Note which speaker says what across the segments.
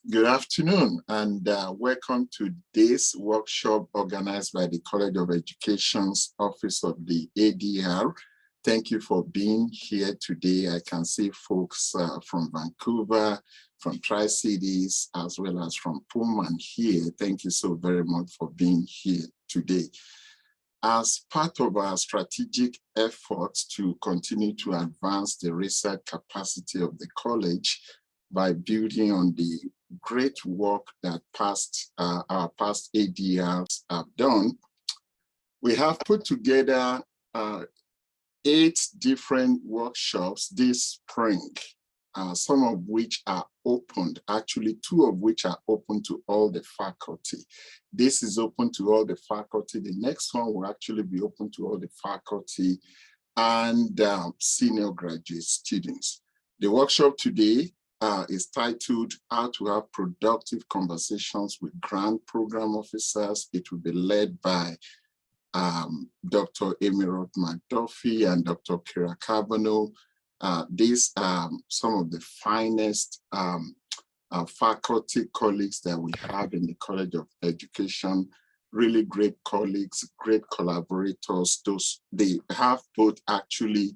Speaker 1: Good afternoon, and welcome to this workshop organized by the College of Education's Office of the ADR. Thank you for being here today. I can see folks from Vancouver, from Tri-Cities, as well as from Pullman here. Thank you so very much for being here today. As part of our strategic efforts to continue to advance the research capacity of the college by building on the great work that our past ADRs have done, we have put together 8 different workshops this spring, some of which are opened, actually 2 of which are open to all the faculty. This is open to all the faculty. The next one will actually be open to all the faculty and senior graduate students. The workshop today is titled How to Have Productive Conversations with Grant Program Officers. It will be led by Dr. Roth McDuffie and Dr. Carbonneau. These are some of the finest faculty colleagues that we have in the College of Education. Really great colleagues, great collaborators. They have both actually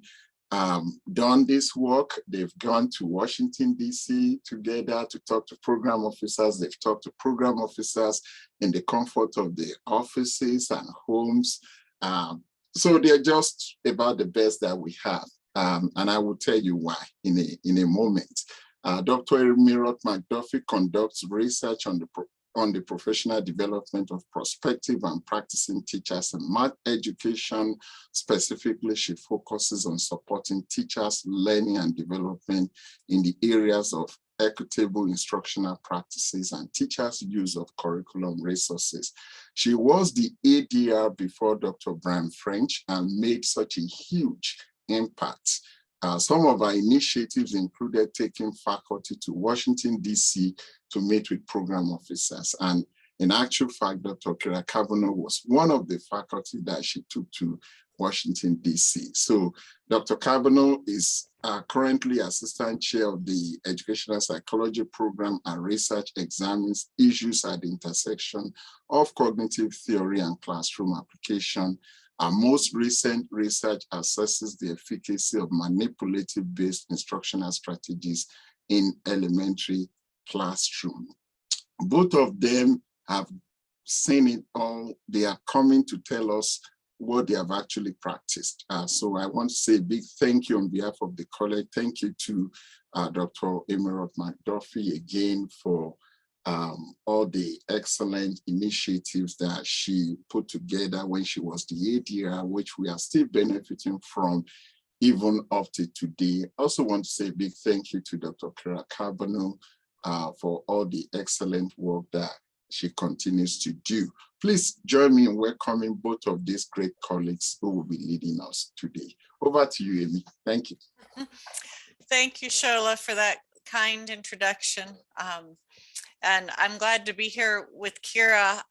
Speaker 1: done this work. They've gone to Washington, D.C. together to talk to program officers. They've talked to program officers in the comfort of their offices and homes. So they're just about the best that we have. And I will tell you why in a moment. Dr. Roth McDuffie conducts research on the professional development of prospective and practicing teachers in math education. Specifically, she focuses on supporting teachers' learning and development in the areas of equitable instructional practices and teachers' use of curriculum resources. She was the ADR before Dr. Brian French and made such a huge impact. Some of our initiatives included taking faculty to Washington, D.C. to meet with program officers. And in actual fact, Dr. Carbonneau was one of the faculty that she took to Washington, D.C. So Dr. Carbonneau is currently Assistant Chair of the Educational Psychology Program and research examines issues at the intersection of cognitive theory and classroom application. Our most recent research assesses the efficacy of manipulative-based instructional strategies in elementary classroom. Both of them have seen it all. They are coming to tell us what they have actually practiced. So I want to say a big thank you on behalf of the college. Thank you to Dr. Roth McDuffie again for all the excellent initiatives that she put together when she was the ADR, which we are still benefiting from even up to today. I also want to say a big thank you to Dr. Carbonneau for all the excellent work that she continues to do. Please join me in welcoming both of these great colleagues who will be leading us today. Over to you, Amy. Thank you.
Speaker 2: Thank you, Shola, for that kind introduction. And I'm glad to be here with Kira.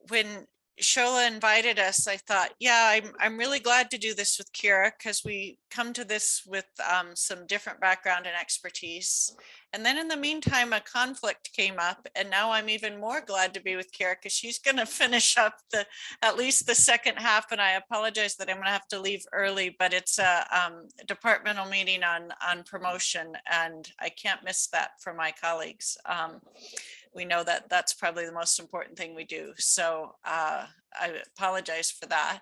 Speaker 2: When Shola invited us, I thought, yeah, I'm really glad to do this with Kira because we come to this with some different background and expertise. And then in the meantime, a conflict came up, and now I'm even more glad to be with Kira because she's going to finish up at least the second half. And I apologize that I'm going to have to leave early, but it's a departmental meeting on promotion, and I can't miss that for my colleagues. We know that that's probably the most important thing we do. So I apologize for that.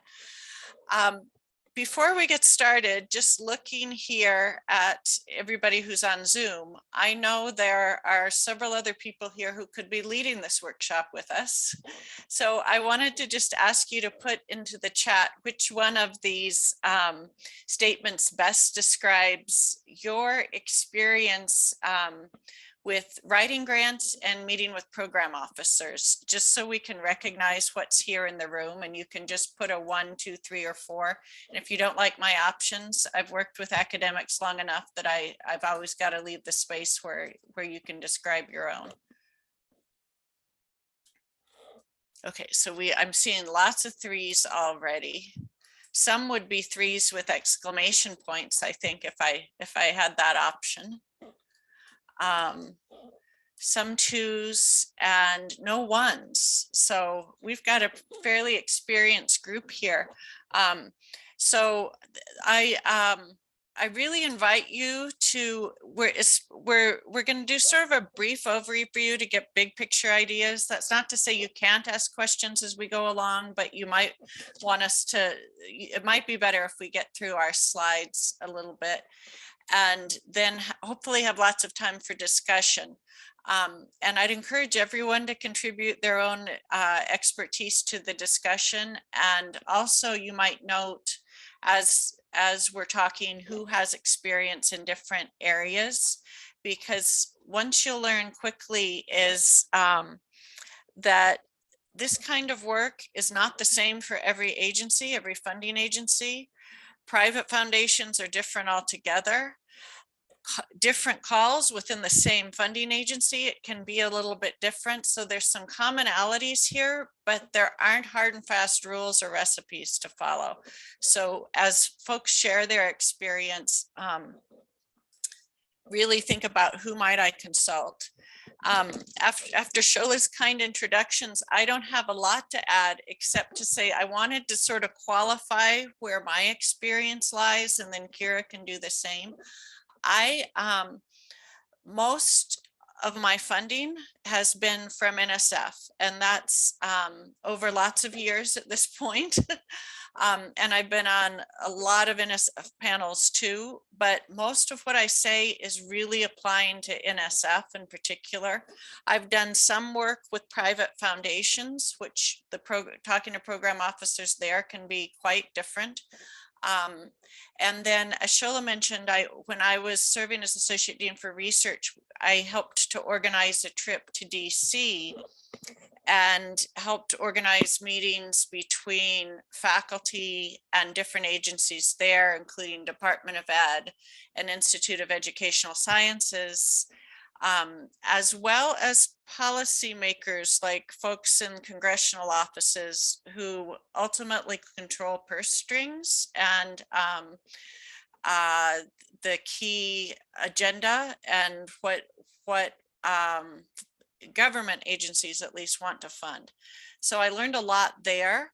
Speaker 2: Before we get started, just looking here at everybody who's on Zoom, I know there are several other people here who could be leading this workshop with us. So I wanted to just ask you to put into the chat which one of these statements best describes your experience with writing grants and meeting with program officers, just so we can recognize what's here in the room. And you can just put a 1, 2, 3, or 4. And if you don't like my options, I've worked with academics long enough that I've always got to leave the space where you can describe your own. Okay, so I'm seeing lots of 3s already. Some would be 3s with exclamation points, I think, if I had that option. some twos, and no ones. So we've got a fairly experienced group here. So I really invite you to, we're going to do sort of a brief overview to get big picture ideas. That's not to say you can't ask questions as we go along, but you might want us to, it might be better if we get through our slides a little bit, and then hopefully have lots of time for discussion. And I'd encourage everyone to contribute their own expertise to the discussion. And also you might note, as we're talking, who has experience in different areas, because once you'll learn quickly is that this kind of work is not the same for every agency, every funding agency. Private foundations are different altogether. Different calls within the same funding agency, it can be a little bit different. So there's some commonalities here, but there aren't hard and fast rules or recipes to follow. So as folks share their experience, really think about who might I consult. After Shola's kind introductions, I don't have a lot to add except to say I wanted to sort of qualify where my experience lies, and then Kira can do the same. Most of my funding has been from NSF, and that's over lots of years at this point. And I've been on a lot of NSF panels too, but most of what I say is really applying to NSF in particular. I've done some work with private foundations, which talking to program officers there can be quite different. And then as Shola mentioned, when I was serving as Associate Dean for Research, I helped to organize a trip to DC and helped organize meetings between faculty and different agencies there, including Department of Ed and Institute of Educational Sciences, as well as policymakers like folks in congressional offices who ultimately control purse strings and the key agenda and what government agencies at least want to fund. So I learned a lot there,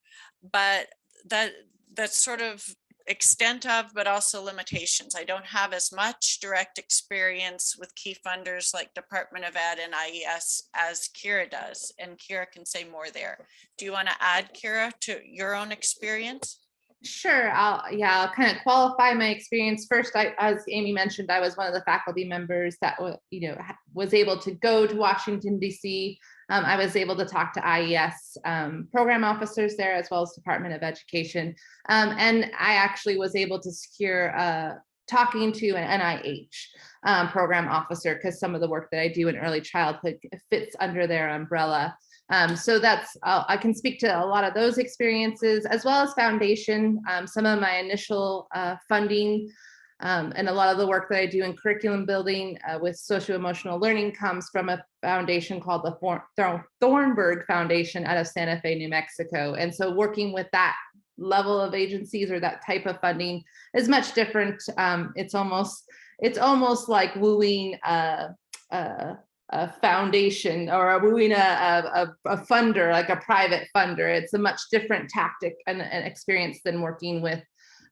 Speaker 2: but that's sort of extent of, but also limitations. I don't have as much direct experience with key funders like Department of Ed and IES as Kira does, and Kira can say more there. Do you want to add, Kira, to your own experience?
Speaker 3: Sure. I'll kind of qualify my experience first. As Amy mentioned, I was one of the faculty members that was able to go to Washington, D.C. I was able to talk to IES program officers there, as well as Department of Education. And I actually was able to secure talking to an NIH program officer, because some of the work that I do in early childhood fits under their umbrella. So I can speak to a lot of those experiences, as well as foundation. Some of my initial funding and a lot of the work that I do in curriculum building with socio-emotional learning comes from a foundation called the Thornburg Foundation out of Santa Fe, New Mexico. And so working with that level of agencies or that type of funding is much different. It's almost like wooing a foundation, or wooing a funder, like a private funder. It's a much different tactic and experience than working with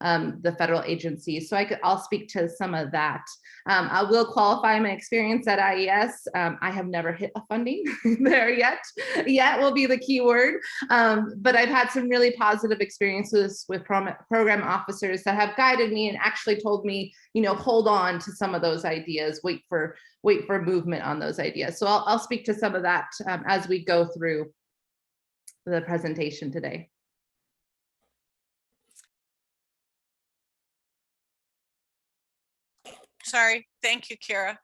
Speaker 3: the federal agencies. So I'll speak to some of that. I will qualify my experience at IES. I have never hit a funding there yet. Yet will be the key word. But I've had some really positive experiences with program officers that have guided me and actually told me, hold on to some of those ideas, wait for movement on those ideas. So I'll speak to some of that as we go through the presentation today.
Speaker 2: Sorry, thank you, Kira.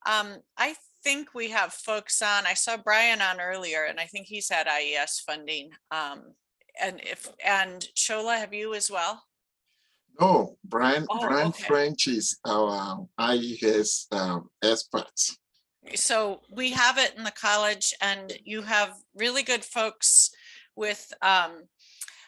Speaker 2: I think we have folks on. I saw Brian on earlier, and I think he's had IES funding. And Shola, have you as well?
Speaker 1: No, Brian
Speaker 2: Okay.
Speaker 1: French is our IES expert.
Speaker 2: So we have it in the college, and you have really good folks with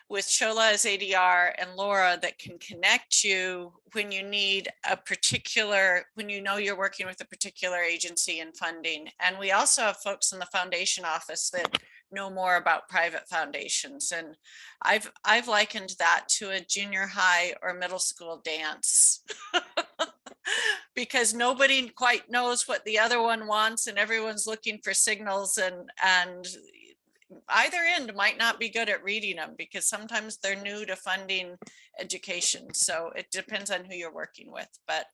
Speaker 2: with Shola as ADR and Laura that can connect you when you need a particular, when you know you're working with a particular agency and funding. And we also have folks in the foundation office that know more about private foundations. And I've likened that to a junior high or middle school dance. Because nobody quite knows what the other one wants and everyone's looking for signals, and either end might not be good at reading them because sometimes they're new to funding education. So it depends on who you're working with. But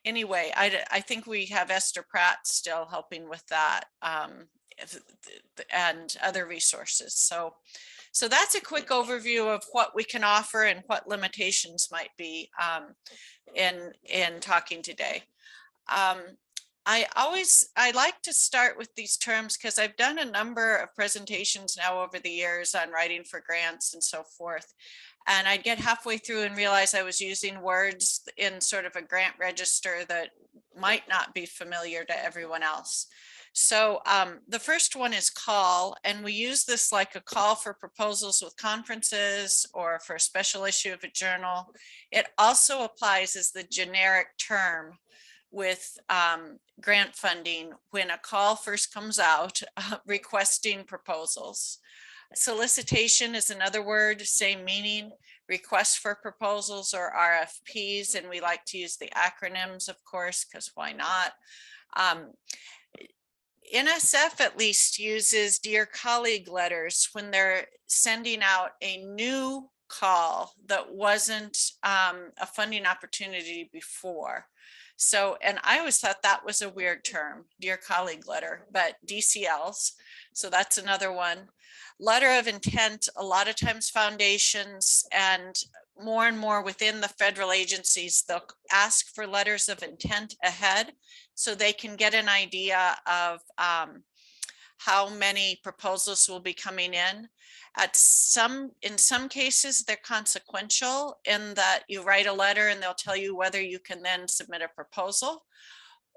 Speaker 2: anyway, I think we have Esther Pratt still helping with that, and other resources. So that's a quick overview of what we can offer and what limitations might be in talking today. I like to start with these terms because I've done a number of presentations now over the years on writing for grants and so forth. And I'd get halfway through and realize I was using words in sort of a grant register that might not be familiar to everyone else. So the first one is call, and we use this like a call for proposals with conferences or for a special issue of a journal. It also applies as the generic term with grant funding when a call first comes out requesting proposals. Solicitation is another word, same meaning, request for proposals or RFPs, and we like to use the acronyms, of course, because why not? NSF at least uses dear colleague letters when they're sending out a new call that wasn't a funding opportunity before. So, and I always thought that was a weird term, dear colleague letter, but DCLs. So that's another one. Letter of intent, a lot of times foundations and more within the federal agencies, they'll ask for letters of intent ahead so they can get an idea of how many proposals will be coming in. In some cases, they're consequential in that you write a letter and they'll tell you whether you can then submit a proposal.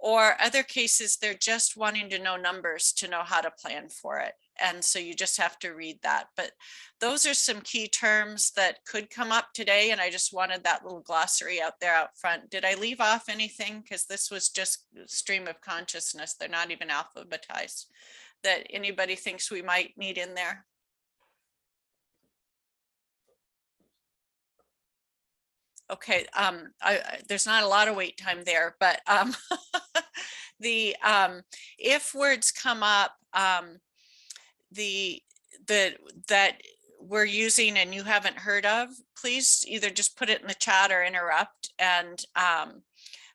Speaker 2: Or other cases, they're just wanting to know numbers to know how to plan for it. And so you just have to read that. But those are some key terms that could come up today. And I just wanted that little glossary out there out front. Did I leave off anything? Because this was just stream of consciousness. They're not even alphabetized. That anybody thinks we might need in there? Okay, there's not a lot of wait time there, but the if words come up that we're using and you haven't heard of, please either just put it in the chat or interrupt, and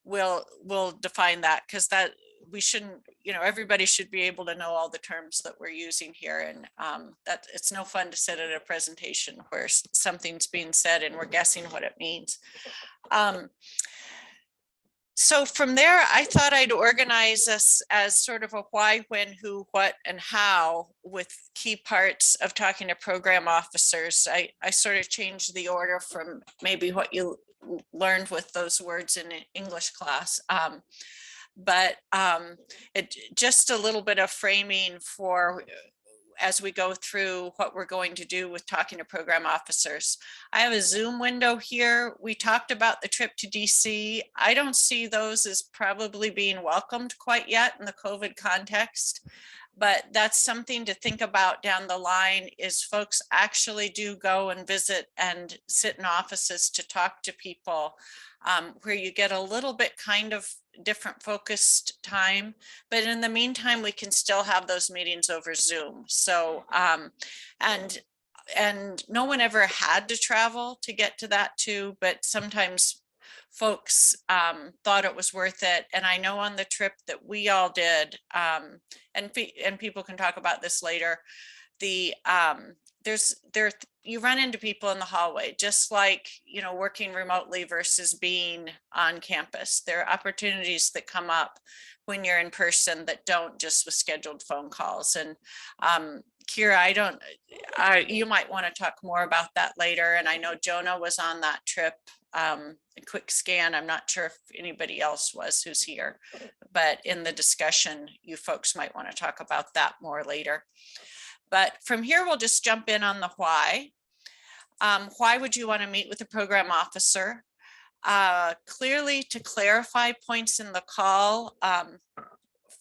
Speaker 2: we'll define that, because that we shouldn't, everybody should be able to know all the terms that we're using here, and that it's no fun to sit at a presentation where something's being said and we're guessing what it means. So from there, I thought I'd organize us as sort of a why, when, who, what, and how with key parts of talking to program officers. I sort of changed the order from maybe what you learned with those words in English class. But just a little bit of framing for as we go through what we're going to do with talking to program officers. I have a Zoom window here. We talked about the trip to DC. I don't see those as probably being welcomed quite yet in the COVID context, but that's something to think about down the line, is folks actually do go and visit and sit in offices to talk to people, where you get a little bit kind of different focused time, but in the meantime, we can still have those meetings over Zoom. So, and no one ever had to travel to get to that too, but sometimes folks thought it was worth it. And I know on the trip that we all did, and people can talk about this later, you run into people in the hallway, just like, working remotely versus being on campus. There are opportunities that come up when you're in person that don't just with scheduled phone calls. And Kira, you might want to talk more about that later. And I know Jonah was on that trip, a quick scan. I'm not sure if anybody else was who's here, but in the discussion, you folks might want to talk about that more later. But from here, we'll just jump in on the why. Why would you want to meet with the program officer? Clearly to clarify points in the call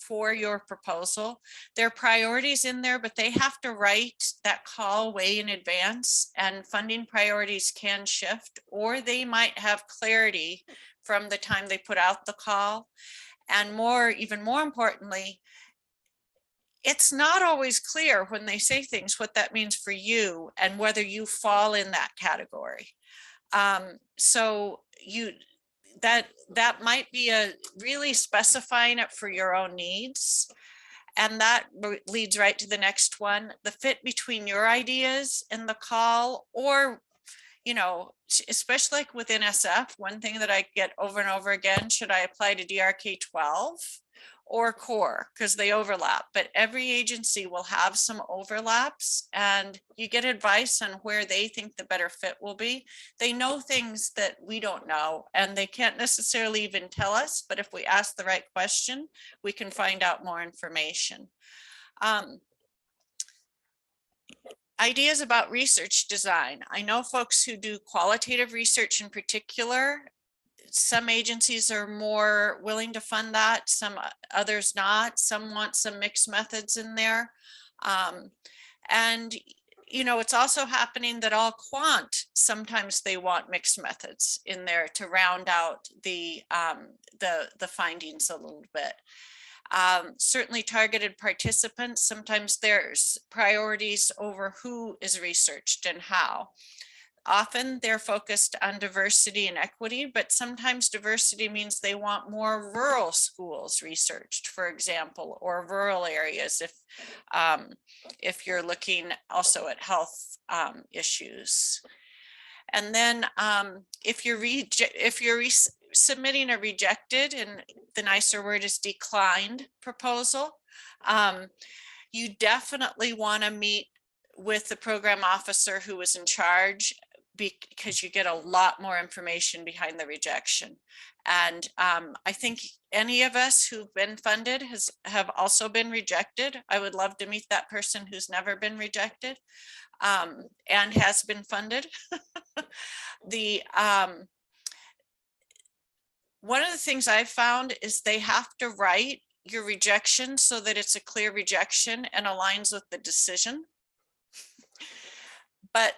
Speaker 2: for your proposal. There are priorities in there, but they have to write that call way in advance, and funding priorities can shift, or they might have clarity from the time they put out the call. And even more importantly, it's not always clear when they say things what that means for you and whether you fall in that category. So that might be a really specifying it for your own needs. And that leads right to the next one, the fit between your ideas in the call, or, you know, especially like with NSF, one thing that I get over and over again, should I apply to DRK 12 or core, because they overlap, but every agency will have some overlaps, and you get advice on where they think the better fit will be. They know things that we don't know, and they can't necessarily even tell us, but if we ask the right question, we can find out more information. Ideas about research design. I know folks who do qualitative research in particular. Some agencies are more willing to fund that, some others not. Some want some mixed methods in there. And you know, it's also happening that all quant, sometimes they want mixed methods in there to round out the findings a little bit. Certainly targeted participants, sometimes there's priorities over who is researched and how. Often they're focused on diversity and equity, but sometimes diversity means they want more rural schools researched, for example, or rural areas if you're looking also at health issues. And then if you're submitting a rejected, and the nicer word is declined proposal, you definitely want to meet with the program officer who was in charge, because you get a lot more information behind the rejection. And I think any of us who've been funded have also been rejected. I would love to meet that person who's never been rejected and has been funded. One of the things I've found is they have to write your rejection so that it's a clear rejection and aligns with the decision. But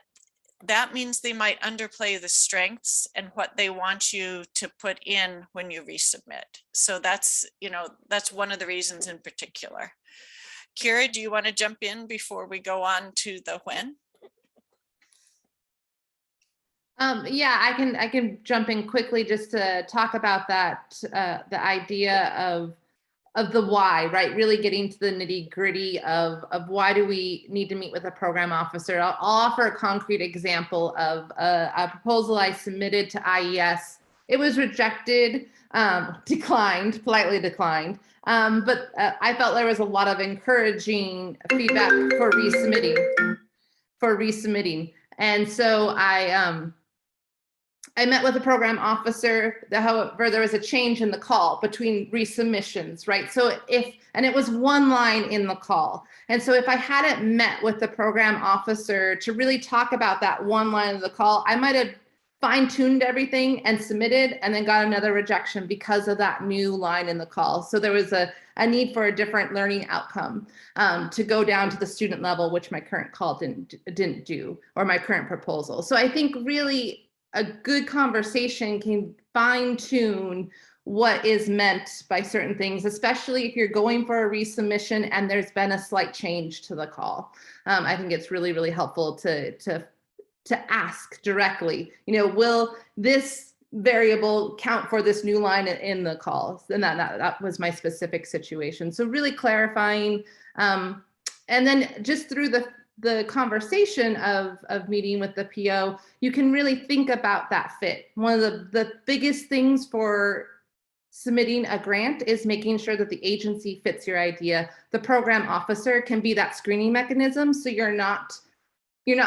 Speaker 2: that means they might underplay the strengths and what they want you to put in when you resubmit. So that's, you know, that's one of the reasons in particular. Kira, do you want to jump in before we go on to the when?
Speaker 3: Yeah, I can jump in quickly just to talk about that, the idea of the why, right? Really getting to the nitty gritty of why do we need to meet with a program officer. I'll offer a concrete example of a proposal I submitted to IES. It was rejected, politely declined. But I felt there was a lot of encouraging feedback for resubmitting. And so I met with the program officer. However, there was a change in the call between resubmissions, right? So and it was one line in the call. And so if I hadn't met with the program officer to really talk about that one line of the call, I might have fine-tuned everything and submitted and then got another rejection because of that new line in the call. So there was a need for a different learning outcome to go down to the student level, which my current call didn't do, or my current proposal. So I think really a good conversation can fine tune what is meant by certain things, especially if you're going for a resubmission and there's been a slight change to the call. I think it's really, really helpful to ask directly, you know, will this variable count for this new line in the call? And that was my specific situation. So really clarifying, and then just through the conversation of meeting with the PO, you can really think about that fit. One of the biggest things for submitting a grant is making sure that the agency fits your idea. The program officer can be that screening mechanism, so you're not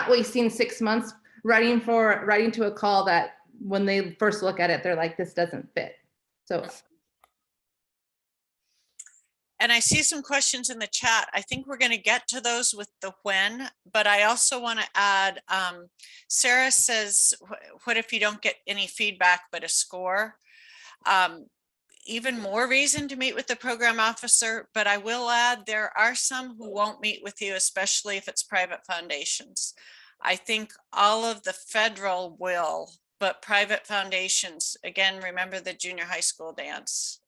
Speaker 3: wasting 6 months writing to a call that when they first look at it, they're like, this doesn't fit. So
Speaker 2: And I see some questions in the chat. I think we're going to get to those with the when, but I also want to add, Sarah says, what if you don't get any feedback but a score? Even more reason to meet with the program officer, but I will add there are some who won't meet with you, especially if it's private foundations. I think all of the federal will, but private foundations, again, remember the junior high school dance.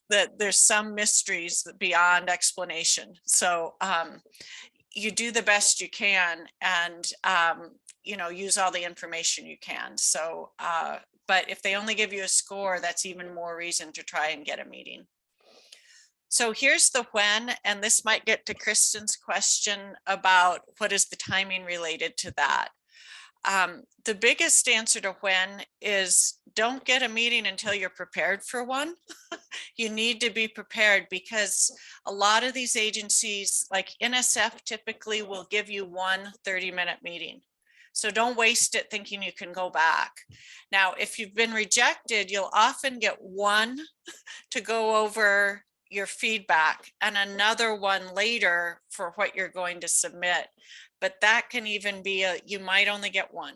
Speaker 2: That there's some mysteries beyond explanation. So you do the best you can, and you know, use all the information you can. So but if they only give you a score, that's even more reason to try and get a meeting. So here's the when, and this might get to Kristen's question about what is the timing related to that. The biggest answer to when is don't get a meeting until you're prepared for one. You need to be prepared, because a lot of these agencies like NSF typically will give you one 30-minute meeting. So don't waste it thinking you can go back. Now, if you've been rejected, you'll often get one to go over your feedback and another one later for what you're going to submit. But that can even be you might only get one.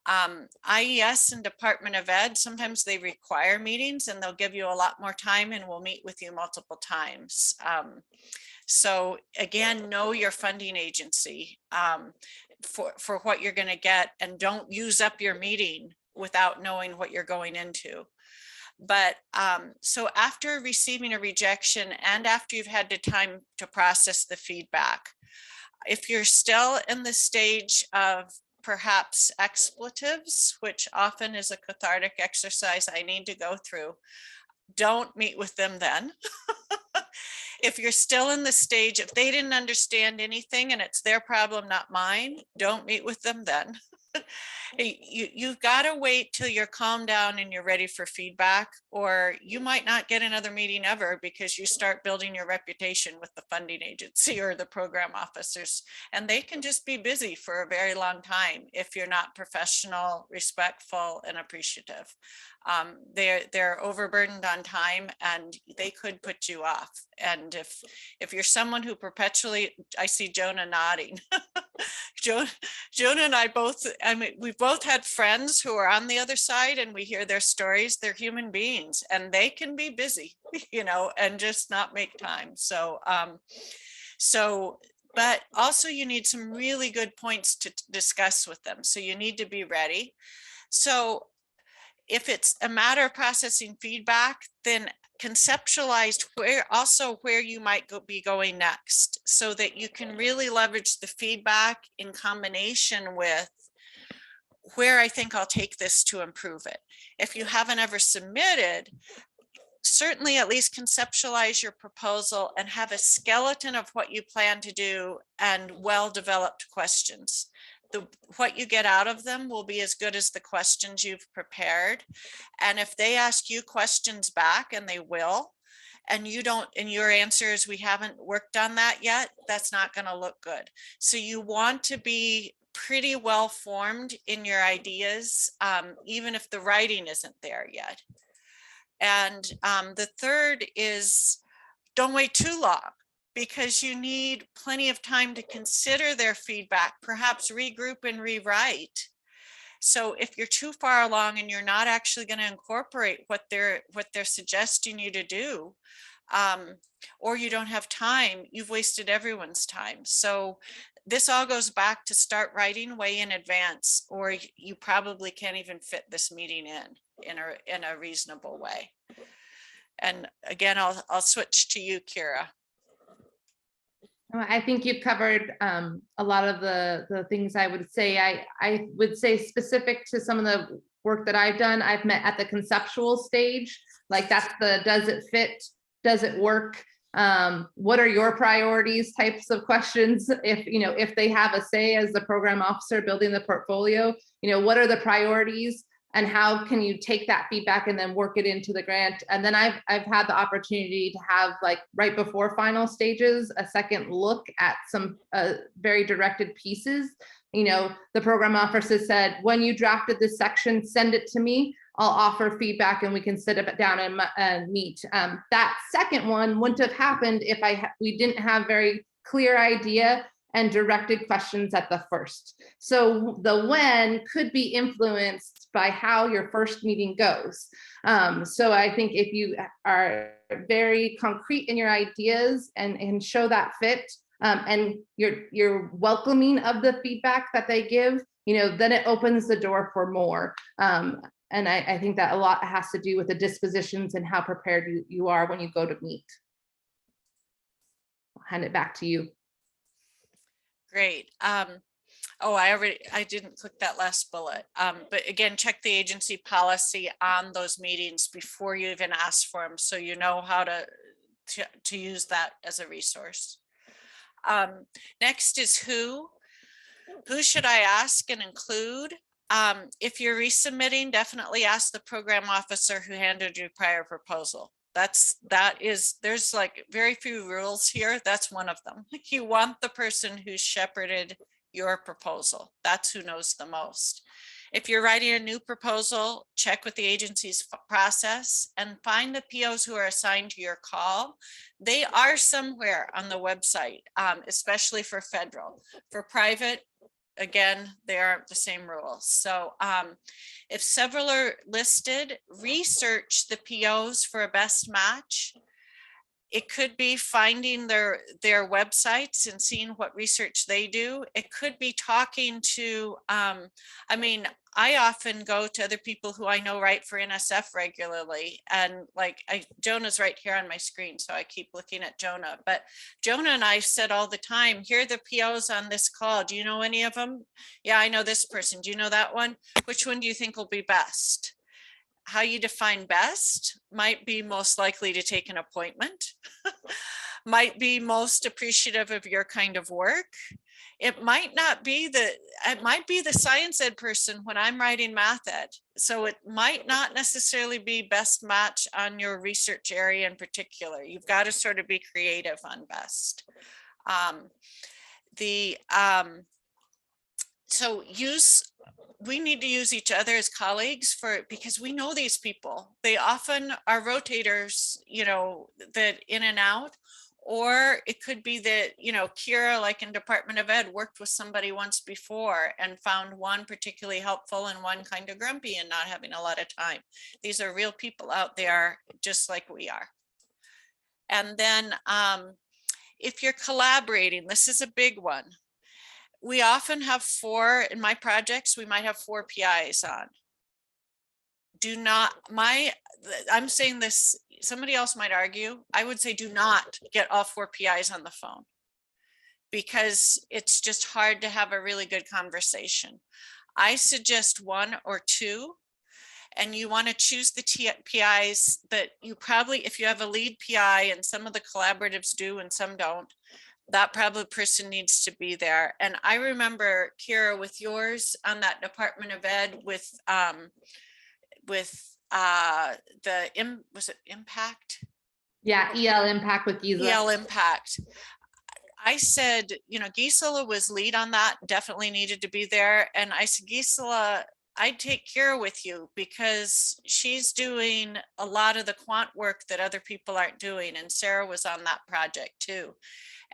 Speaker 2: IES and Department of Ed, sometimes they require meetings and they'll give you a lot more time and will meet with you multiple times. So again, know your funding agency for what you're going to get, and don't use up your meeting without knowing what you're going into. But so after receiving a rejection and after you've had the time to process the feedback, if you're still in the stage of perhaps expletives, which often is a cathartic exercise I need to go through, don't meet with them then. If you're still in the stage, if they didn't understand anything and it's their problem, not mine, don't meet with them then. You've got to wait till you're calmed down and you're ready for feedback, or you might not get another meeting ever because you start building your reputation with the funding agency or the program officers, and they can just be busy for a very long time if you're not professional, respectful, and appreciative. They're overburdened on time and they could put you off. And if you're someone who perpetually, I see Jonah nodding. Jonah and I both, I mean, we've both had friends who are on the other side and we hear their stories. They're human beings and they can be busy, you know, and just not make time. So, but also you need some really good points to discuss with them. So you need to be ready. So if it's a matter of processing feedback, then conceptualize where you might be going next, so that you can really leverage the feedback in combination with where I think I'll take this to improve it. If you haven't ever submitted, certainly at least conceptualize your proposal and have a skeleton of what you plan to do and well-developed questions. What you get out of them will be as good as the questions you've prepared. And if they ask you questions back, and they will, and you don't, and your answer is we haven't worked on that yet, that's not going to look good. So you want to be pretty well formed in your ideas, even if the writing isn't there yet. And the third is don't wait too long, because you need plenty of time to consider their feedback, perhaps regroup and rewrite. So if you're too far along and you're not actually going to incorporate what they're suggesting you to do, or you don't have time, you've wasted everyone's time. So this all goes back to start writing way in advance, or you probably can't even fit this meeting in a reasonable way. And again, I'll switch to you, Kira.
Speaker 3: I think you've covered a lot of the things I would say. I would say specific to some of the work that I've done, I've met at the conceptual stage. Like that's the, does it fit? Does it work? What are your priorities types of questions? If they have a say as the program officer building the portfolio, what are the priorities? And how can you take that feedback and then work it into the grant? And then I've had the opportunity to have, like, right before final stages, a second look at some very directed pieces. The program officer said, when you drafted this section, send it to me. I'll offer feedback and we can sit down and meet. That second one wouldn't have happened if we didn't have very clear idea and directed questions at the first. So the when could be influenced by how your first meeting goes. So I think if you are very concrete in your ideas and show that fit, and you're welcoming of the feedback that they give, then it opens the door for more. And I think that a lot has to do with the dispositions and how prepared you are when you go to meet. I'll hand it back to you.
Speaker 2: Great. I didn't click that last bullet. But again, check the agency policy on those meetings before you even ask for them, so you know how to use that as a resource. Next is who should I ask and include? If you're resubmitting, definitely ask the program officer who handled your prior proposal. There's like very few rules here. That's one of them. You want the person who shepherded your proposal. That's who knows the most. If you're writing a new proposal, check with the agency's process and find the POs who are assigned to your call. They are somewhere on the website, especially for federal. For private, again, they aren't the same rules. So if several are listed, research the POs for a best match. It could be finding their websites and seeing what research they do. It could be talking to, I often go to other people who I know write for NSF regularly. And like Jonah's right here on my screen, so I keep looking at Jonah. But Jonah and I said all the time, here are the POs on this call. Do you know any of them? Yeah, I know this person. Do you know that one? Which one do you think will be best? How you define best might be most likely to take an appointment, might be most appreciative of your kind of work. It might be the science ed person when I'm writing math ed. So it might not necessarily be best match on your research area in particular. You've got to sort of be creative on best. We need to use each other as colleagues because we know these people. They often are rotators, that in and out, or it could be that, Kira, like in Department of Ed, worked with somebody once before and found one particularly helpful and one kind of grumpy and not having a lot of time. These are real people out there, just like we are. And then if you're collaborating, this is a big one. We often have in my projects, we might have 4 PIs on. I'm saying this, somebody else might argue. I would say do not get all 4 PIs on the phone, because it's just hard to have a really good conversation. I suggest 1 or 2, and you want to choose the PIs that you probably, if you have a lead PI, and some of the collaboratives do and some don't, that probably person needs to be there. And I remember, Kira, with yours on that Department of Ed was it Impact?
Speaker 3: Yeah, EL Impact with Gisela.
Speaker 2: EL Impact. I said, Gisela was lead on that, definitely needed to be there. And I said, Gisela, I'd take Kira with you because she's doing a lot of the quant work that other people aren't doing. And Sarah was on that project too.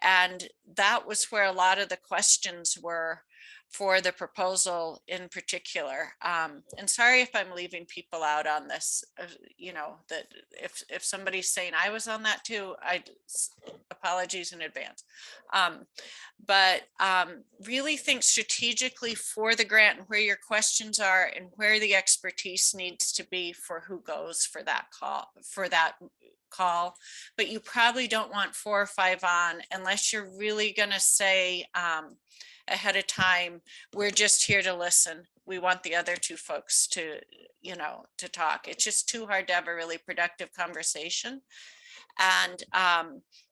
Speaker 2: And that was where a lot of the questions were for the proposal in particular. And sorry if I'm leaving people out on this, that if somebody's saying I was on that too, apologies in advance. But really think strategically for the grant and where your questions are and where the expertise needs to be for who goes for that call. But you probably don't want 4 or 5 on unless you're really going to say ahead of time, we're just here to listen. We want the other 2 folks to talk. It's just too hard to have a really productive conversation. And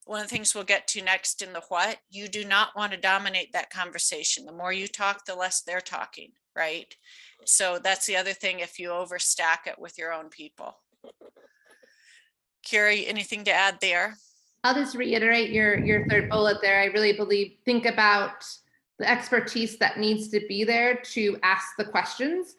Speaker 2: one of the things we'll get to next in the what, you do not want to dominate that conversation. The more you talk, the less they're talking, right? So that's the other thing if you overstack it with your own people. Kira, anything to add there?
Speaker 3: I'll just reiterate your third bullet there. I really believe, think about the expertise that needs to be there to ask the questions.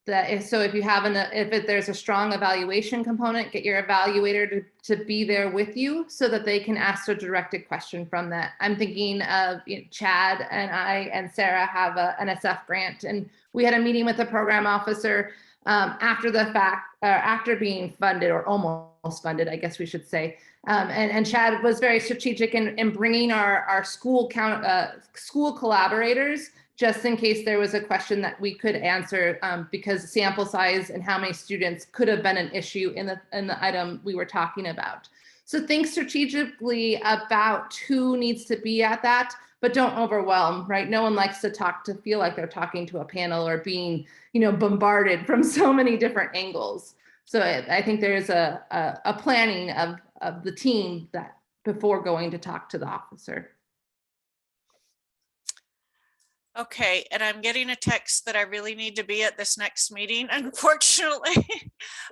Speaker 3: So if you have there's a strong evaluation component, get your evaluator to be there with you so that they can ask a directed question from that. I'm thinking of Chad and I and Sarah have a NSF grant, and we had a meeting with the program officer after the fact, after being funded, or almost funded, I guess we should say. And Chad was very strategic in bringing our school collaborators, just in case there was a question that we could answer, because sample size and how many students could have been an issue in the item we were talking about. So think strategically about who needs to be at that, but don't overwhelm, right? No one likes to feel like they're talking to a panel or being, bombarded from so many different angles. So I think there's a planning of the team that before going to talk to the officer.
Speaker 2: Okay, and I'm getting a text that I really need to be at this next meeting, unfortunately.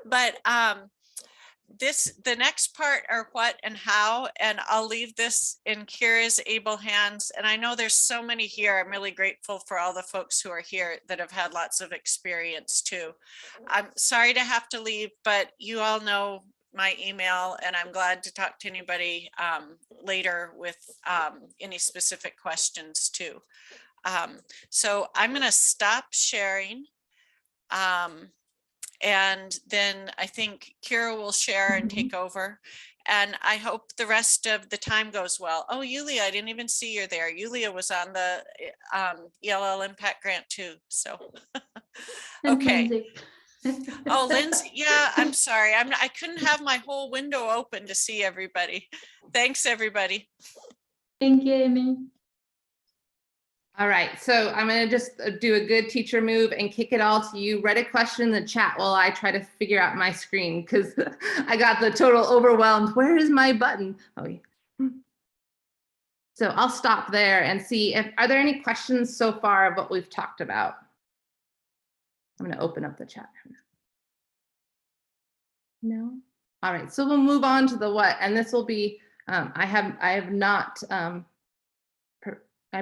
Speaker 2: But the next part are what and how, and I'll leave this in Kira's able hands. And I know there's so many here. I'm really grateful for all the folks who are here that have had lots of experience too. I'm sorry to have to leave, but you all know my email, and I'm glad to talk to anybody later with any specific questions too. So I'm going to stop sharing. And then I think Kira will share and take over. And I hope the rest of the time goes well. Oh, Yulia, I didn't even see you're there. Yulia was on the ELL Impact Grant too. So, okay. Oh, Lindsay, yeah, I'm sorry. I couldn't have my whole window open to see everybody. Thanks, everybody.
Speaker 4: Thank you, Amy.
Speaker 3: All right, so I'm going to just do a good teacher move and kick it all to you. Write a question in the chat while I try to figure out my screen, because I got the total overwhelmed. Where is my button? Oh, yeah. So I'll stop there and see are there any questions so far of what we've talked about? I'm going to open up the chat. No. All right, so we'll move on to the what, and this will be I'm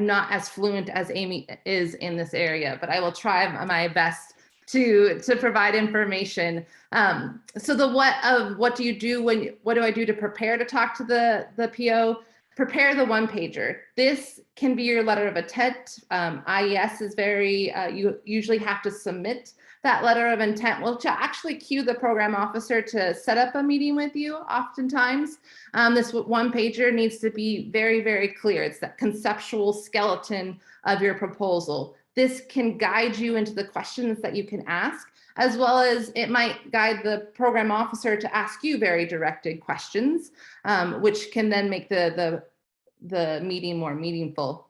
Speaker 3: not as fluent as Amy is in this area, but I will try my best to provide information. So the what do you do what do I do to prepare to talk to the PO? Prepare the one pager. This can be your letter of intent. IES is very, you usually have to submit that letter of intent. Well, to actually cue the program officer to set up a meeting with you oftentimes. This one pager needs to be very, very clear. It's that conceptual skeleton of your proposal. This can guide you into the questions that you can ask, as well as it might guide the program officer to ask you very directed questions, which can then make the meeting more meaningful.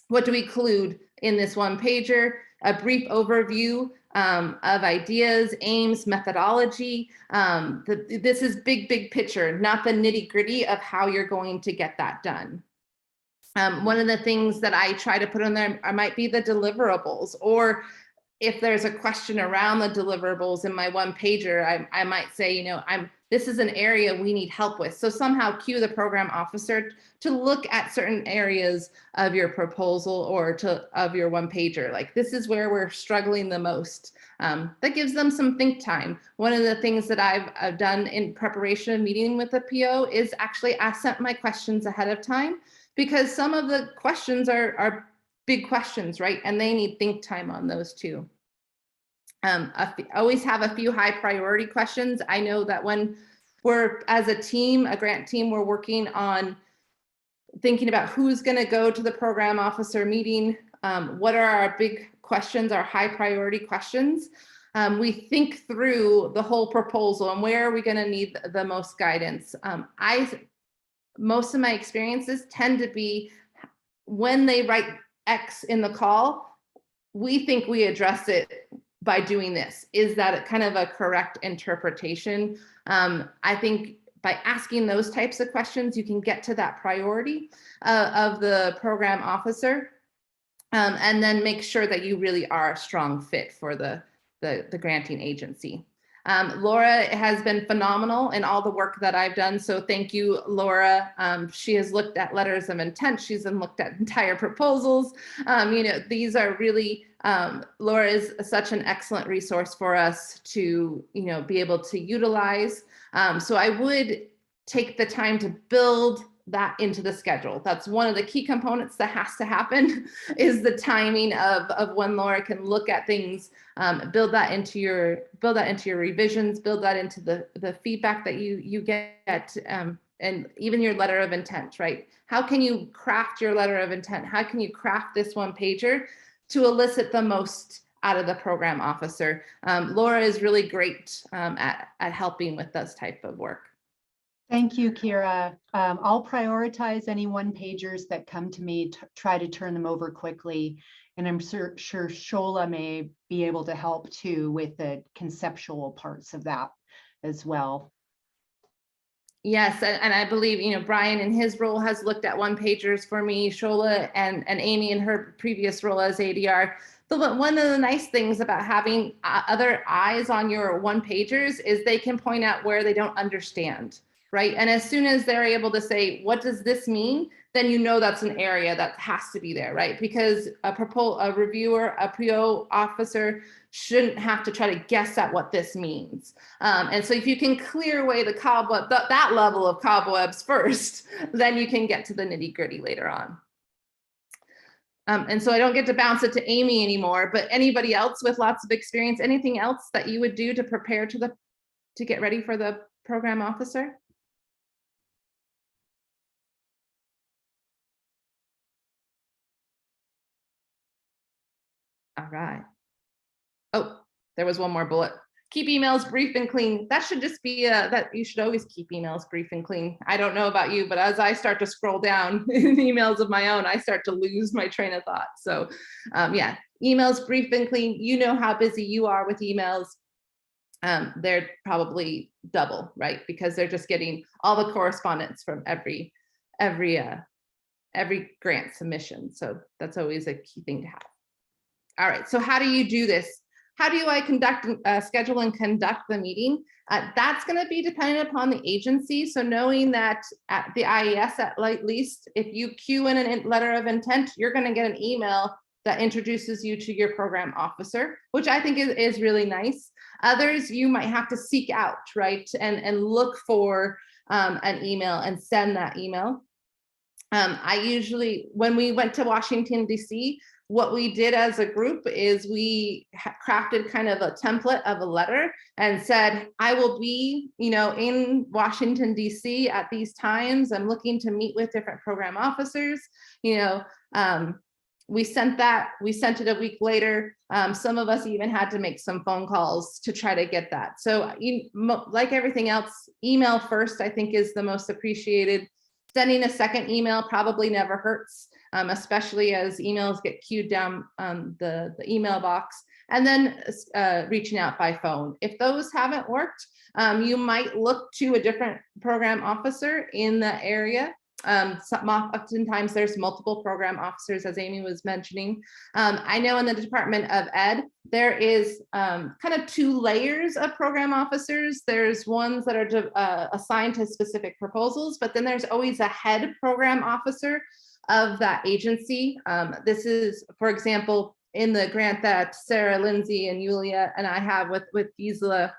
Speaker 3: What do we include in this one pager? A brief overview of ideas, aims, methodology. This is big picture, not the nitty gritty of how you're going to get that done. One of the things that I try to put on there might be the deliverables, or if there's a question around the deliverables in my one pager, I might say, this is an area we need help with. So somehow cue the program officer to look at certain areas of your proposal or of your one pager. Like, this is where we're struggling the most. That gives them some think time. One of the things that I've done in preparation of meeting with the PO is actually I sent my questions ahead of time, because some of the questions are big questions, right? And they need think time on those too. Always have a few high priority questions. I know that when we're, as a team, a grant team, we're working on thinking about who's going to go to the program officer meeting. What are our big questions, our high priority questions? We think through the whole proposal and where are we going to need the most guidance. Most of my experiences tend to be when they write X in the call, we think we address it by doing this. Is that kind of a correct interpretation? I think by asking those types of questions, you can get to that priority of the program officer, and then make sure that you really are a strong fit for the granting agency. Laura has been phenomenal in all the work that I've done. So thank you, Laura. She has looked at letters of intent. She's then looked at entire proposals. These are really, Laura is such an excellent resource for us to, be able to utilize. So I would take the time to build that into the schedule. That's one of the key components that has to happen is the timing of when Laura can look at things, build that into your revisions, build that into the feedback that you get, and even your letter of intent, right? How can you craft your letter of intent? How can you craft this one pager to elicit the most out of the program officer? Laura is really great at helping with this type of work.
Speaker 5: Thank you, Kira. I'll prioritize any one-pagers that come to me, try to turn them over quickly. And I'm sure Shola may be able to help too with the conceptual parts of that as well.
Speaker 3: Yes, and I believe, Brian in his role has looked at one-pagers for me, Shola and Amy in her previous role as ADR. One of the nice things about having other eyes on your one-pagers is they can point out where they don't understand. Right. And as soon as they're able to say, what does this mean? Then that's an area that has to be there, right? Because a reviewer, a PO officer shouldn't have to try to guess at what this means. And so if you can clear away the cobweb, that level of cobwebs first, then you can get to the nitty-gritty later on. And so I don't get to bounce it to Amy anymore, but anybody else with lots of experience, anything else that you would do to prepare to get ready for the program officer? All right. Oh, there was one more bullet. Keep emails brief and clean. That should just be that you should always keep emails brief and clean. I don't know about you, but as I start to scroll down in emails of my own, I start to lose my train of thought. So yeah, emails brief and clean. You know how busy you are with emails. They're probably double, right? Because they're just getting all the correspondence from every grant submission. So that's always a key thing to have. All right, so how do you do this? How do I schedule and conduct the meeting? That's going to be dependent upon the agency. So knowing that at the IES, at least, if you queue in a letter of intent, you're going to get an email that introduces you to your program officer, which I think is really nice. Others, you might have to seek out, right, and look for an email and send that email. I usually, when we went to Washington, D.C., what we did as a group is we crafted kind of a template of a letter and said, I will be, in Washington, D.C. at these times. I'm looking to meet with different program officers. We sent it a week later. Some of us even had to make some phone calls to try to get that. So like everything else, email first, I think, is the most appreciated. Sending a second email probably never hurts, especially as emails get queued down the email box, and then reaching out by phone. If those haven't worked, you might look to a different program officer in the area. Oftentimes there's multiple program officers, as Amy was mentioning. I know in the Department of Ed, there is kind of two layers of program officers. There's ones that are assigned to specific proposals, but then there's always a head program officer of that agency. This is, for example, in the grant that Sarah, Lindsay, and Yulia and I have with Gisela,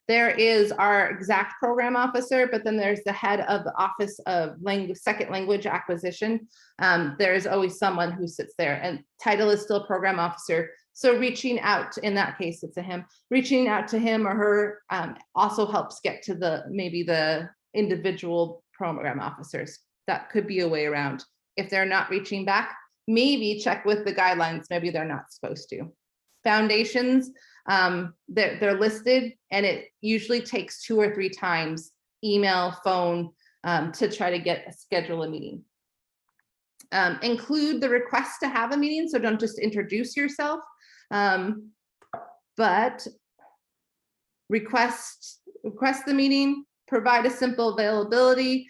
Speaker 3: there is our exact program officer, but then there's the head of the Office of Second Language Acquisition. There is always someone who sits there, and title is still program officer. So reaching out, in that case, it's a him. Reaching out to him or her also helps get to maybe the individual program officers. That could be a way around. If they're not reaching back, maybe check with the guidelines. Maybe they're not supposed to. Foundations, they're listed, and it usually takes 2 or 3 times, email, phone, to try to schedule a meeting. Include the request to have a meeting, so don't just introduce yourself, but request the meeting, provide a simple availability,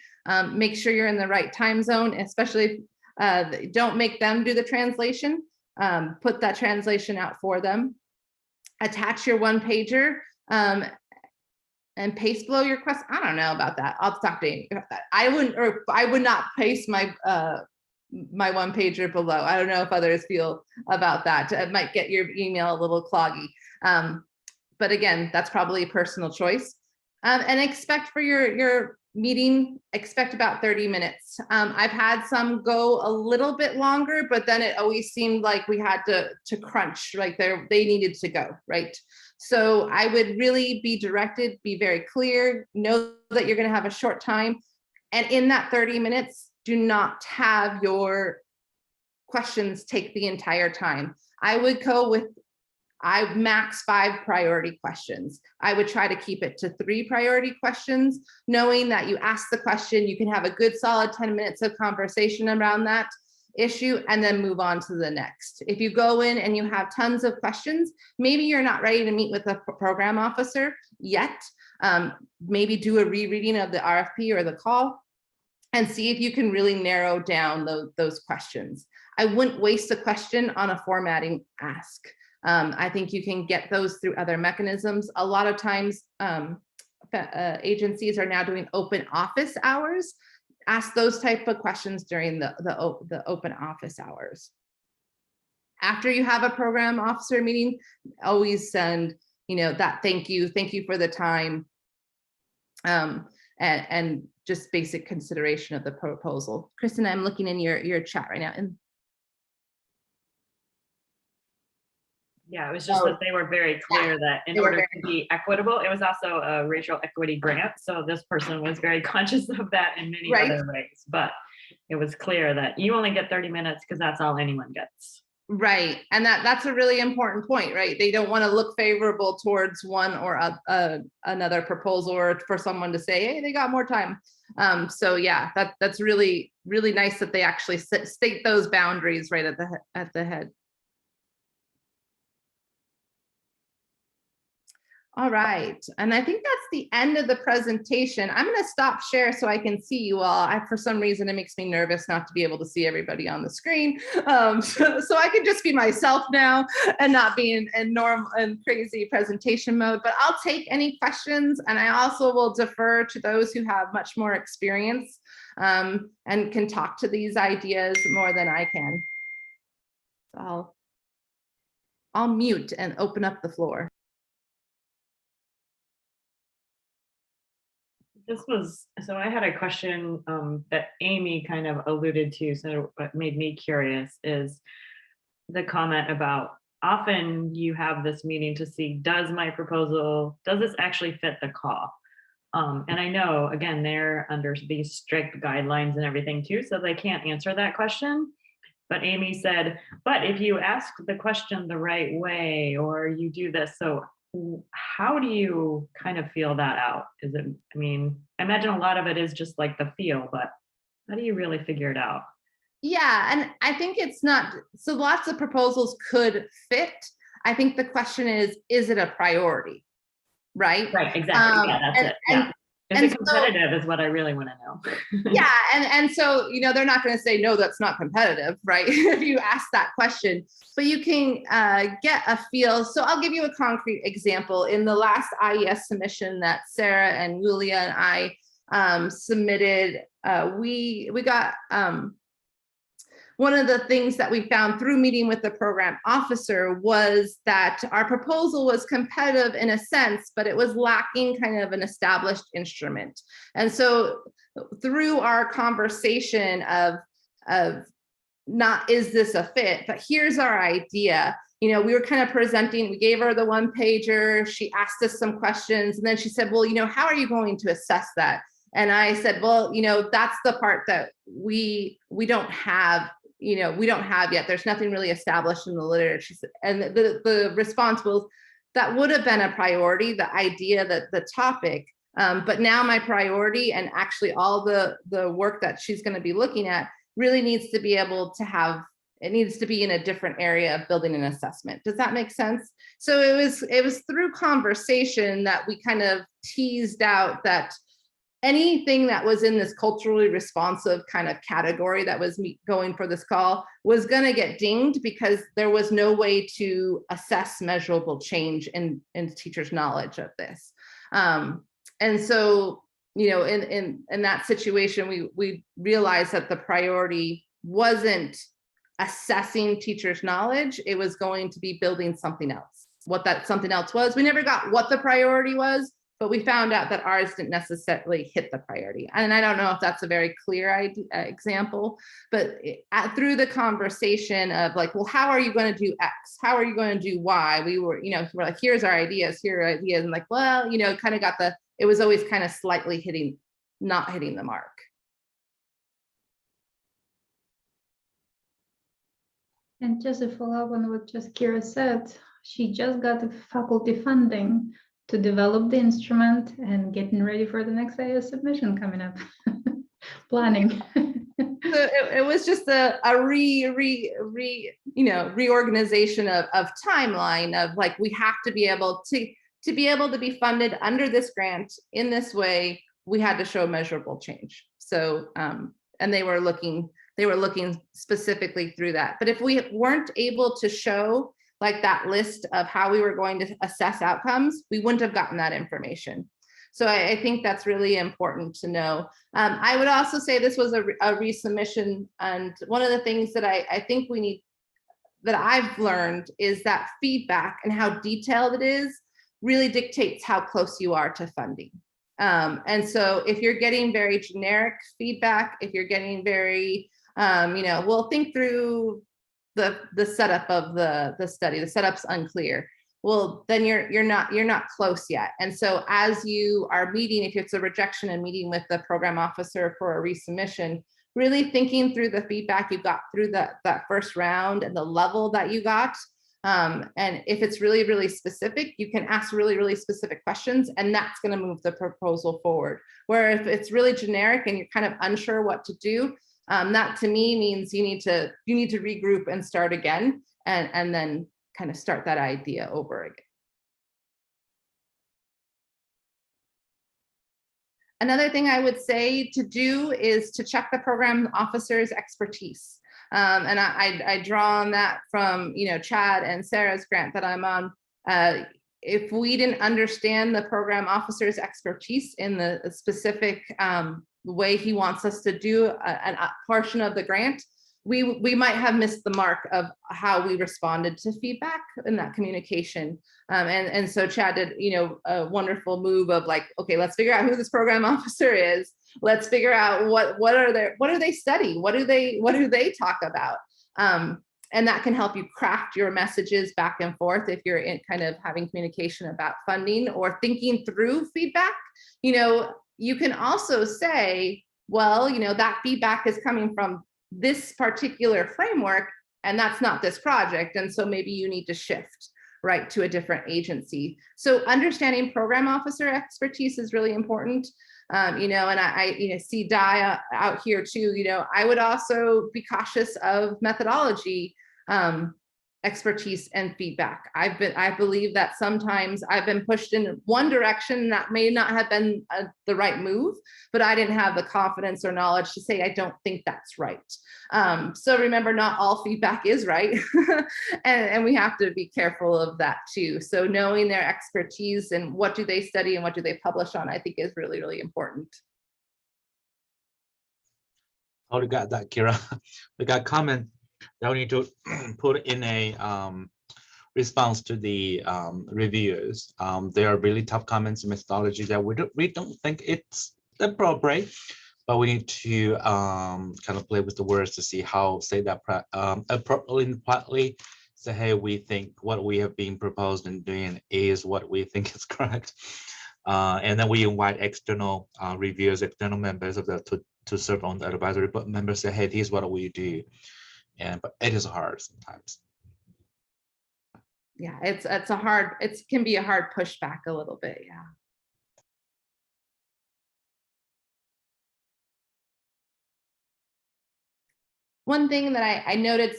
Speaker 3: make sure you're in the right time zone, especially don't make them do the translation, put that translation out for them. attach your one pager and paste below your question. I don't know about that. I'll talk to Amy about that. I would not paste my my one pager below. I don't know if others feel about that. It might get your email a little cloggy. But again, that's probably a personal choice. And expect for your meeting, expect about 30 minutes. I've had some go a little bit longer, but then it always seemed like we had to crunch, like they needed to go, right? So I would really be directed, be very clear, know that you're gonna have a short time. And in that 30 minutes, do not have your questions take the entire time. I would go with, I max 5 priority questions. I would try to keep it to 3 priority questions, knowing that you ask the question, you can have a good solid 10 minutes of conversation around that issue and then move on to the next. If you go in and you have tons of questions, maybe you're not ready to meet with a program officer yet. Maybe do a rereading of the RFP or the call and see if you can really narrow down those questions. I wouldn't waste a question on a formatting ask. I think you can get those through other mechanisms. A lot of times, agencies are now doing open office hours. Ask those type of questions during the open office hours. After you have a program officer meeting, always send, that thank you for the time, and just basic consideration of the proposal. Kristen, I'm looking in your chat right now. And
Speaker 6: yeah, it was just that they were very clear that in order to be equitable, it was also a racial equity grant. So this person was very conscious of that in many other ways, but it was clear that you only get 30 minutes because that's all anyone gets. Right.
Speaker 3: And that's a really important point, right? They don't want to look favorable towards one or another proposal, or for someone to say, hey, they got more time. So yeah, that's really, really nice that they actually state those boundaries right at the head. All right, and I think that's the end of the presentation. I'm going to stop share so I can see you all. For some reason, it makes me nervous not to be able to see everybody on the screen. So I can just be myself now and not be in normal and crazy presentation mode, but I'll take any questions, and I also will defer to those who have much more experience and can talk to these ideas more than I can. So I'll mute and open up the floor.
Speaker 6: So I had a question that Amy kind of alluded to, so what made me curious is the comment about often you have this meeting to see, does this actually fit the call? And I know, again, they're under these strict guidelines and everything too, so they can't answer that question. But Amy said, but if you ask the question the right way, or you do this, so how do you kind of feel that out? I imagine a lot of it is just like the feel, but how do you really figure it out?
Speaker 3: Yeah, and I think it's not, so lots of proposals could fit. I think the question is it a priority? Right?
Speaker 6: Right, exactly. Yeah, that's it. Yeah. Is it competitive is what I really want to know.
Speaker 3: Yeah, and so, they're not going to say, no, that's not competitive, right? If you ask that question, but you can get a feel. So I'll give you a concrete example. In the last IES submission that Sarah and Julia and I submitted, we got, one of the things that we found through meeting with the program officer was that our proposal was competitive in a sense, but it was lacking kind of an established instrument. And so through our conversation of not, is this a fit, but here's our idea. We were kind of presenting, we gave her the one pager, she asked us some questions, and then she said, well, how are you going to assess that? And I said, well, that's the part that we don't have, we don't have yet. There's nothing really established in the literature. And the response was, that would have been a priority, the idea, that the topic, but now my priority, and actually all the work that she's going to be looking at, really needs to be able to have, it needs to be in a different area of building an assessment. Does that make sense? So it was through conversation that we kind of teased out that anything that was in this culturally responsive kind of category that was going for this call was going to get dinged because there was no way to assess measurable change in teachers' knowledge of this. And so, you know, in that situation, we realized that the priority wasn't assessing teachers' knowledge. It was going to be building something else. What that something else was, we never got what the priority was, but we found out that ours didn't necessarily hit the priority. And I don't know if that's a very clear example, but through the conversation of like, well, how are you going to do X? How are you going to do Y? We were, you know, we're like, here's our ideas, here are ideas. And like, well, you know, kind of got it was always kind of slightly not hitting the mark.
Speaker 4: And just to follow up on what just Kira said, she just got the faculty funding to develop the instrument and getting ready for the next IA submission coming up. Planning.
Speaker 3: So it was just a reorganization of timeline of like, we have to be able to be funded under this grant in this way. We had to show measurable change. So and they were looking specifically through that. But if we weren't able to show like that list of how we were going to assess outcomes, we wouldn't have gotten that information. So I think that's really important to know. I would also say this was a resubmission. And one of the things that I think we need, that I've learned, is that feedback and how detailed it is really dictates how close you are to funding. And so if you're getting very generic feedback, if you're getting very, you know, well, think through the setup of the study, the setup's unclear. Well, then you're not close yet. And so as you are meeting, if it's a rejection and meeting with the program officer for a resubmission, really thinking through the feedback you got through that first round and the level that you got. And if it's really, really specific, you can ask really, really specific questions, and that's going to move the proposal forward. Where if it's really generic and you're kind of unsure what to do, that to me means you need to regroup and start again, and then kind of start that idea over again. Another thing I would say to do is to check the program officer's expertise. And I draw on that from, you know, Chad and Sarah's grant that I'm on. If we didn't understand the program officer's expertise in the specific way he wants us to do a portion of the grant, we might have missed the mark of how we responded to feedback in that communication. And so Chad did, you know, a wonderful move of like, okay, let's figure out who this program officer is. Let's figure out what do they study? What do they talk about? And that can help you craft your messages back and forth if you're in kind of having communication about funding or thinking through feedback. You know, you can also say, well, you know, that feedback is coming from this particular framework, and that's not this project. And so maybe you need to shift right to a different agency. So understanding program officer expertise is really important. You know, and I you know, see Di out here too. You know, I would also be cautious of methodology expertise and feedback. I believe that sometimes I've been pushed in one direction that may not have been the right move, but I didn't have the confidence or knowledge to say, I don't think that's right. So remember, not all feedback is right. and we have to be careful of that too. So knowing their expertise and what do they study and what do they publish on, I think is really, really important.
Speaker 7: Oh, we got that, Kira. We got comment that we need to put in a response to the reviewers. There are really tough comments in methodology that we don't think it's appropriate, but we need to kind of play with the words to see how say that appropriately and politely. Say, hey, we think what we have been proposed and doing is what we think is correct. And then we invite external reviewers, external members of the to serve on the advisory board. Members say, hey, here's what we do. But it is hard sometimes.
Speaker 3: Yeah, it can be a hard pushback a little bit. Yeah. One thing that I noted,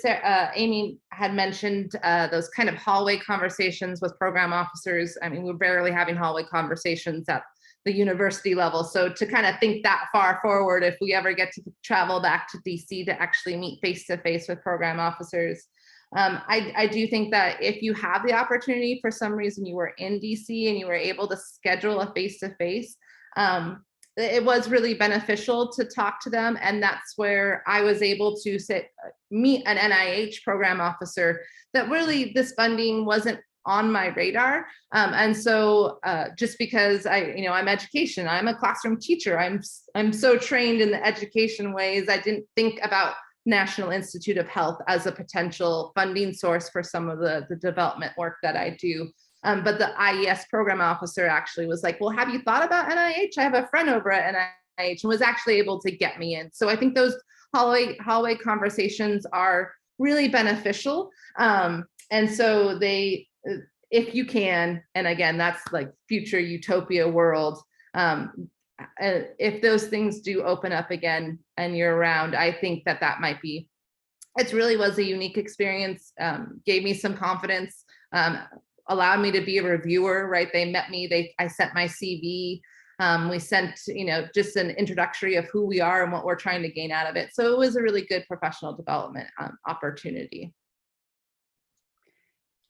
Speaker 3: Amy had mentioned those kind of hallway conversations with program officers. I mean, we're barely having hallway conversations at the university level. So to kind of think that far forward, if we ever get to travel back to DC to actually meet face-to-face with program officers, I do think that if you have the opportunity, for some reason you were in DC and you were able to schedule a face-to-face, it was really beneficial to talk to them. And that's where I was able to meet an NIH program officer that really this funding wasn't on my radar. And so just because I'm education, I'm a classroom teacher, I'm so trained in the education ways, I didn't think about National Institute of Health as a potential funding source for some of the development work that I do. But the IES program officer actually was like, well, have you thought about NIH? I have a friend over at NIH, and was actually able to get me in. So I think those hallway conversations are really beneficial. And so if you can, and again, that's like future utopia world, if those things do open up again and you're around, I think that might be, it really was a unique experience, gave me some confidence, allowed me to be a reviewer, right? They met me, I sent my CV, we sent, just an introductory of who we are and what we're trying to gain out of it. So it was a really good professional development opportunity.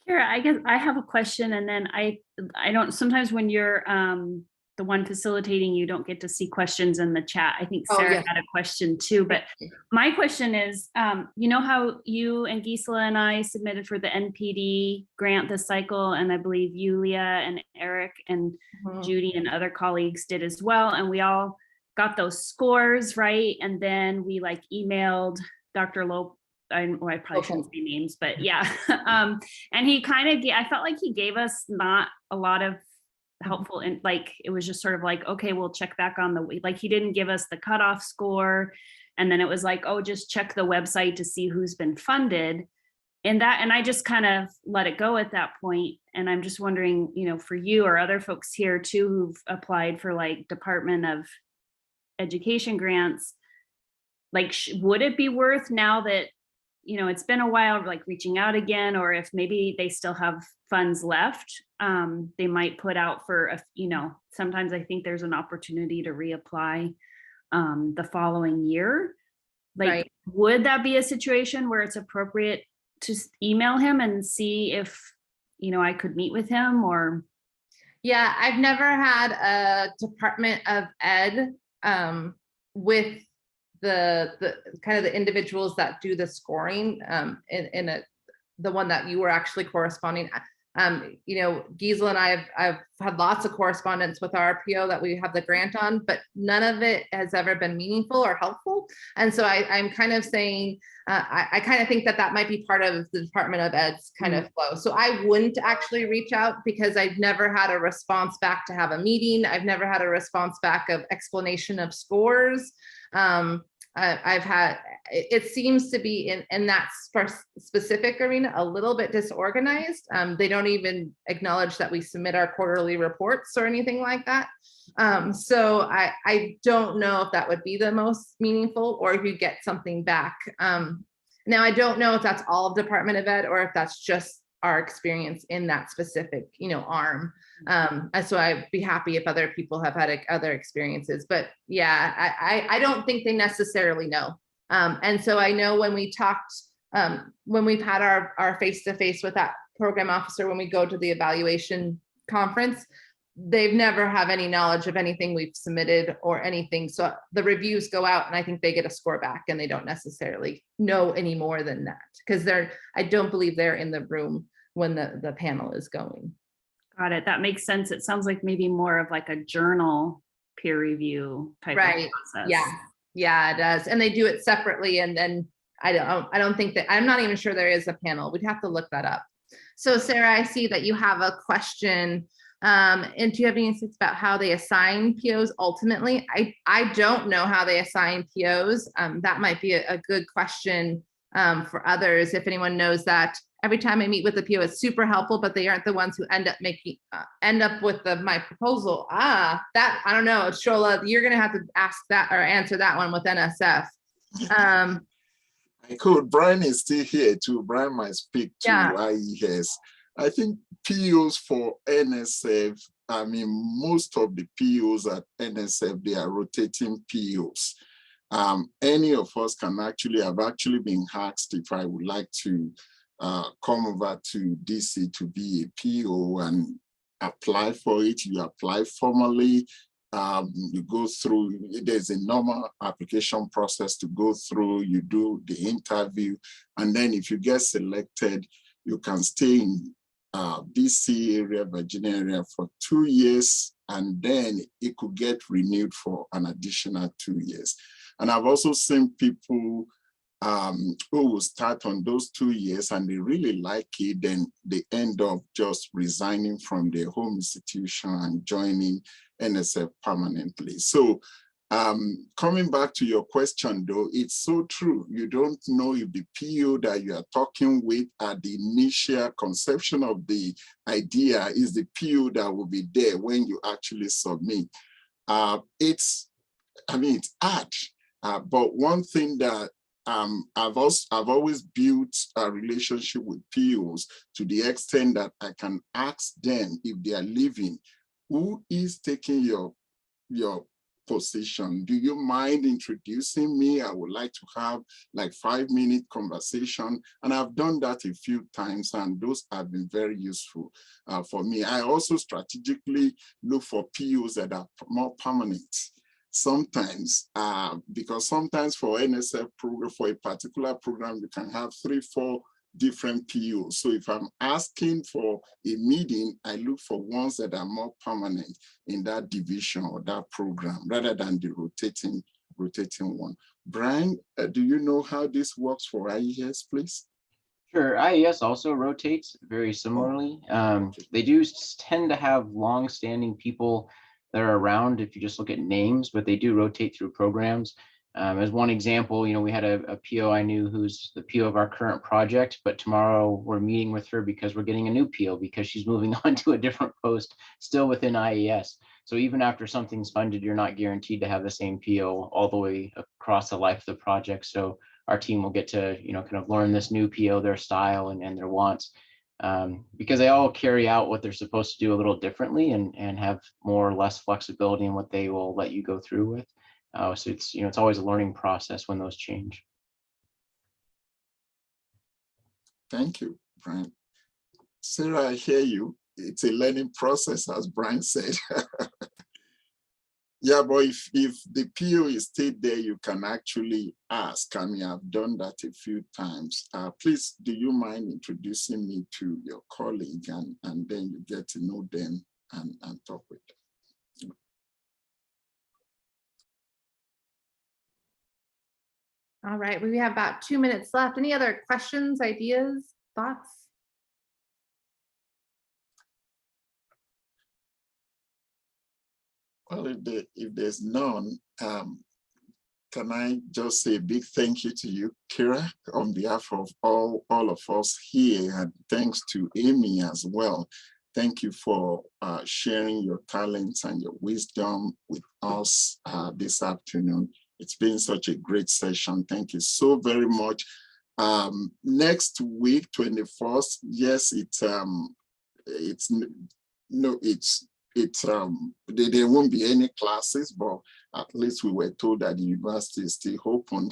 Speaker 8: Kira, I guess I have a question, and then I don't, sometimes when you're the one facilitating, you don't get to see questions in the chat. I think Sarah had a question too, but my question is, you know how you and Gisela and I submitted for the NPD grant this cycle, and I believe Yulia and Eric and Judy and other colleagues did as well, and we all got those scores, right? And then we like emailed Dr. Lope, I probably shouldn't say names, but yeah. And he kind of, I felt like he gave us not a lot of helpful, and like it was just sort of like, okay, we'll check back on like he didn't give us the cutoff score, and then it was like, oh, just check the website to see who's been funded, and I just kind of let it go at that point. And I'm just wondering, for you or other folks here too who've applied for like Department of Education grants, like would it be worth, now that it's been a while, like reaching out again, or if maybe they still have funds left, they might put out for sometimes I think there's an opportunity to reapply the following year. Like, right. Would that be a situation where it's appropriate to email him and see if I could meet with him? Or
Speaker 3: yeah, I've never had a Department of Ed with the kind of the individuals that do the scoring the one that you were actually corresponding. Gisela and I've had lots of correspondence with our RPO that we have the grant on, but none of it has ever been meaningful or helpful. And so I'm kind of saying, I kind of think that might be part of the Department of Ed's kind of flow. So I wouldn't actually reach out because I've never had a response back to have a meeting. I've never had a response back of explanation of scores. I've had, it seems to be in that specific arena a little bit disorganized. They don't even acknowledge that we submit our quarterly reports or anything like that. So I don't know if that would be the most meaningful, or if you get something back. Now, I don't know if that's all of Department of Ed or if that's just our experience in that specific, arm. So I'd be happy if other people have had other experiences, but yeah, I don't think they necessarily know. And so I know when we talked, when we've had our face-to-face with that program officer, when we go to the evaluation conference, they've never have any knowledge of anything we've submitted or anything. So the reviews go out and I think they get a score back, and they don't necessarily know any more than that, because I don't believe they're in the room when the panel is going.
Speaker 8: Got it. That makes sense. It sounds like maybe more of like a journal peer review type of process. Yeah, it does. And they do it separately. And then I don't think that, I'm not even sure there is a panel. We'd have to look that up. So Sarah, I see that you have a question. And do you have any insights about how they assign POs ultimately? I don't know how they assign POs. That might be a good question for others. If anyone knows that, every time I meet with the PO, it's super helpful, but they aren't the ones who end up with my proposal. That, I don't know, Shola, you're gonna have to ask that or answer that one with NSF.
Speaker 1: I could. Brian is still here too. Brian might speak to IES. I think POs for NSF I mean, most of the POs at NSF, they are rotating POs. Any of us can actually, I've actually been asked if I would like to come over to DC to be a PO and apply for it. You apply formally, you go through, there's a normal application process to go through, you do the interview, and then if you get selected, you can stay in DC area, Virginia area for 2 years, and then it could get renewed for an additional 2 years. And I've also seen people who will start on those 2 years and they really like it, then they end up just resigning from their home institution and joining NSF permanently. So coming back to your question though, it's so true. You don't know if the PO that you are talking with at the initial conception of the idea is the PO that will be there when you actually submit. It's hard, but one thing that I've always built a relationship with POs to the extent that I can ask them if they are leaving, who is taking your position? Do you mind introducing me? I would like to have like 5-minute conversation. And I've done that a few times and those have been very useful for me. I also strategically look for POs that are more permanent. Sometimes, because sometimes for NSF program, for a particular program, you can have 3-4 different POs. So if I'm asking for a meeting, I look for ones that are more permanent in that division or that program, rather than the rotating one. Brian, do you know how this works for IES, please?
Speaker 9: Sure, IES also rotates very similarly. They do tend to have long-standing people that are around if you just look at names, but they do rotate through programs. As one example, we had a PO I knew who's the PO of our current project, but tomorrow we're meeting with her because we're getting a new PO because she's moving on to a different post still within IES. So even after something's funded, you're not guaranteed to have the same PO all the way across the life of the project. So our team will get to, kind of learn this new PO, their style and their wants. Because they all carry out what they're supposed to do a little differently and have more or less flexibility in what they will let you go through with. So it's, it's always a learning process when those change.
Speaker 1: Thank you, Brian. Sarah, I hear you. It's a learning process, as Brian said. Yeah, but if the PO is still there, you can actually ask. I mean, I've done that a few times. Please, do you mind introducing me to your colleague and then you get to know them and talk with them?
Speaker 3: All right, we have about 2 minutes left. Any other questions, ideas, thoughts?
Speaker 1: Well, if there's none, can I just say a big thank you to you, Kira, on behalf of all of us here, and thanks to Amy as well. Thank you for sharing your talents and your wisdom with us this afternoon. It's been such a great session. Thank you so very much. Next week, 21st, yes, there won't be any classes, but at least we were told that the university is still open.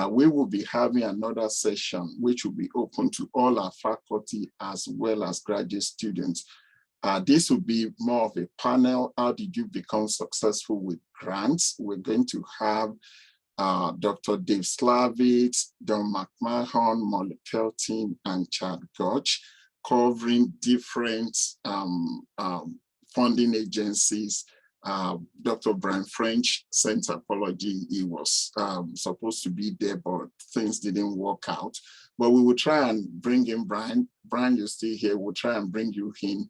Speaker 1: We will be having another session, which will be open to all our faculty as well as graduate students. This will be more of a panel. How did you become successful with grants? We're going to have Dr. Dave Slavitz, Don McMahon, Molly Pelton, and Chad Gotch, covering different funding agencies. Dr. Brian French sent apology. He was supposed to be there, but things didn't work out. But we will try and bring in Brian. Brian, you're still here. We'll try and bring you in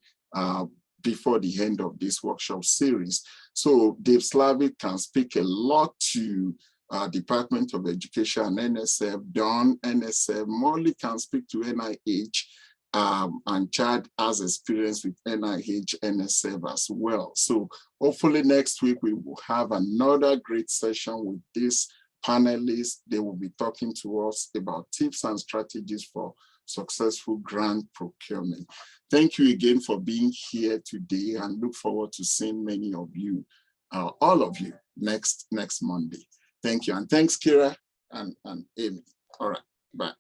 Speaker 1: before the end of this workshop series. So Dave Slavic can speak a lot to Department of Education and NSF, Don, NSF. Molly can speak to NIH. And Chad has experience with NIH, NSF as well. So hopefully next week we will have another great session with this panelists. They will be talking to us about tips and strategies for successful grant procurement. Thank you again for being here today, and look forward to seeing many of you, all of you, next Monday. Thank you, and thanks, Kira and Amy. All right, bye.